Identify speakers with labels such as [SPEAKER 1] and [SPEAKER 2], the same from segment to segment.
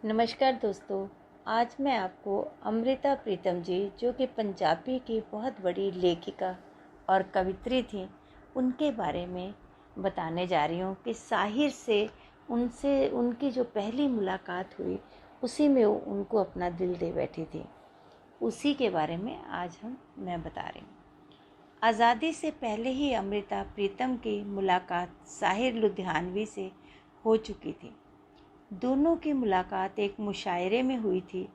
[SPEAKER 1] नमस्कार दोस्तों। आज मैं आपको अमृता प्रीतम जी, जो कि पंजाबी की बहुत बड़ी लेखिका और कवित्री थी, उनके बारे में बताने जा रही हूँ कि साहिर से उनकी जो पहली मुलाकात हुई, उसी में वो उनको अपना दिल दे बैठी थी। उसी के बारे में आज मैं बता रही हूँ। आज़ादी से पहले ही अमृता प्रीतम की मुलाकात साहिर लुधियानवी से हो चुकी थी। दोनों की मुलाकात एक मुशायरे में हुई थी।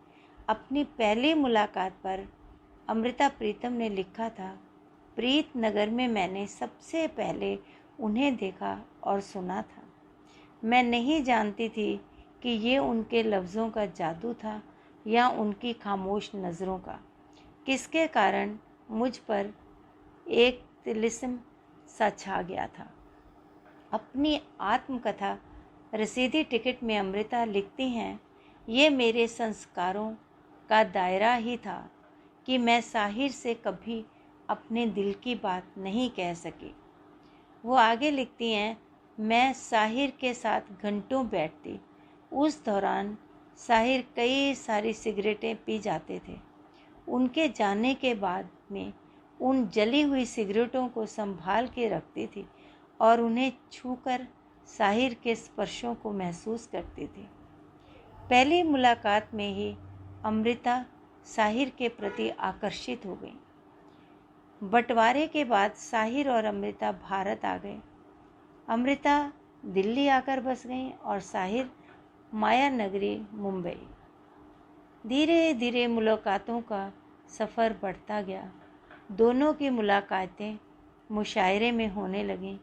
[SPEAKER 1] अपनी पहली मुलाकात पर अमृता प्रीतम ने लिखा था, प्रीत नगर में मैंने सबसे पहले उन्हें देखा और सुना था। मैं नहीं जानती थी कि ये उनके लफ्ज़ों का जादू था या उनकी खामोश नज़रों का, किसके कारण मुझ पर एक तिलिस्म सा छा गया था। अपनी आत्मकथा रसीदी टिकट में अमृता लिखती हैं, ये मेरे संस्कारों का दायरा ही था कि मैं साहिर से कभी अपने दिल की बात नहीं कह सकी। वो आगे लिखती हैं, मैं साहिर के साथ घंटों बैठती। उस दौरान साहिर कई सारी सिगरेटें पी जाते थे। उनके जाने के बाद में उन जली हुई सिगरेटों को संभाल के रखती थी और उन्हें छूकर साहिर के स्पर्शों को महसूस करती थी। पहली मुलाकात में ही अमृता साहिर के प्रति आकर्षित हो गई। बंटवारे के बाद साहिर और अमृता भारत आ गए। अमृता दिल्ली आकर बस गई और साहिर माया नगरी मुंबई। धीरे धीरे मुलाकातों का सफ़र बढ़ता गया। दोनों की मुलाकातें मुशायरे में होने लगीं।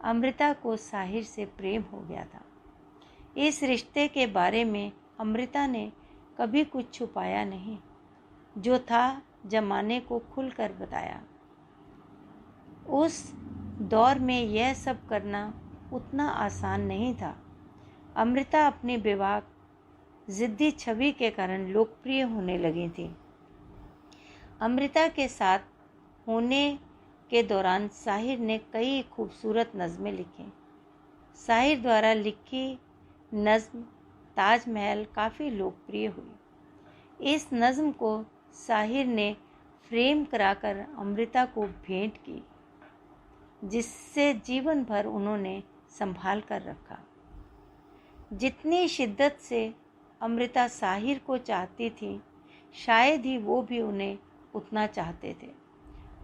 [SPEAKER 1] अमृता को साहिर से प्रेम हो गया था। इस रिश्ते के बारे में अमृता ने कभी कुछ छुपाया नहीं, जो था जमाने को खुलकर बताया। उस दौर में यह सब करना उतना आसान नहीं था। अमृता अपनी बेबाक ज़िद्दी छवि के कारण लोकप्रिय होने लगी थी। अमृता के साथ होने के दौरान साहिर ने कई खूबसूरत नज़में लिखी। साहिर द्वारा लिखी नज़्म ताजमहल काफ़ी लोकप्रिय हुई। इस नज़्म को साहिर ने फ्रेम कराकर अमृता को भेंट की, जिससे जीवन भर उन्होंने संभाल कर रखा। जितनी शिद्दत से अमृता साहिर को चाहती थी, शायद ही वो भी उन्हें उतना चाहते थे।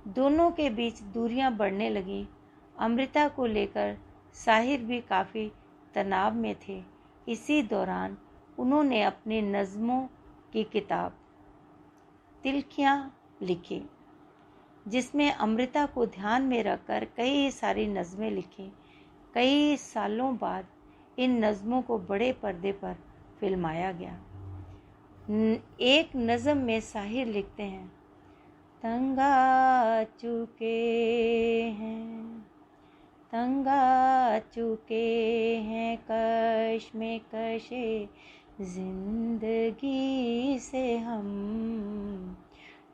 [SPEAKER 1] दोनों के बीच दूरियां बढ़ने लगीं। अमृता को लेकर साहिर भी काफ़ी तनाव में थे। इसी दौरान उन्होंने अपनी नज़मों की किताब तिल्खियाँ लिखी, जिसमें अमृता को ध्यान में रखकर कई सारी नज़में लिखी। कई सालों बाद इन नज़मों को बड़े पर्दे पर फिल्माया गया। एक नज़म में साहिर लिखते हैं, तंगा चुके हैं, तंगा चुके हैं कश में कशे जिंदगी से हम,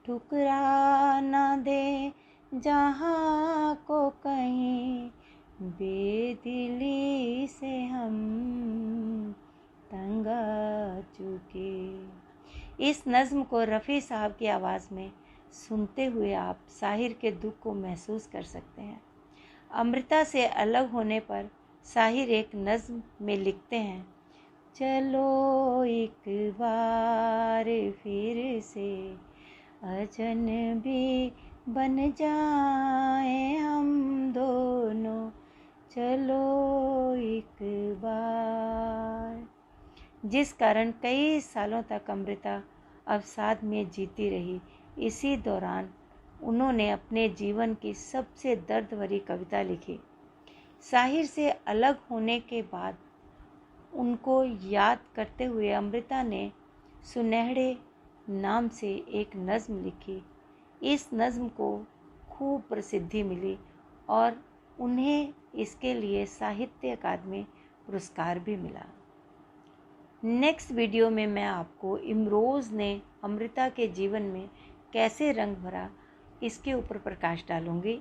[SPEAKER 1] ठुकरा ना दे जहाँ को कहीं बेदिली से हम, तंगा चुके। इस नज़्म को रफ़ी साहब की आवाज़ में सुनते हुए आप साहिर के दुख को महसूस कर सकते हैं। अमृता से अलग होने पर साहिर एक नज़्म में लिखते हैं, चलो एक बार फिर से अजनबी बन जाएं हम दोनों, चलो एक बार। जिस कारण कई सालों तक अमृता अवसाद में जीती रही। इसी दौरान उन्होंने अपने जीवन की सबसे दर्द भरी कविता लिखी। साहिर से अलग होने के बाद उनको याद करते हुए अमृता ने सुनहरे नाम से एक नज़्म लिखी। इस नज़्म को खूब प्रसिद्धि मिली और उन्हें इसके लिए साहित्य अकादमी पुरस्कार भी मिला। नेक्स्ट वीडियो में मैं आपको इमरोज़ ने अमृता के जीवन में कैसे रंग भरा, इसके ऊपर प्रकाश डालूंगी।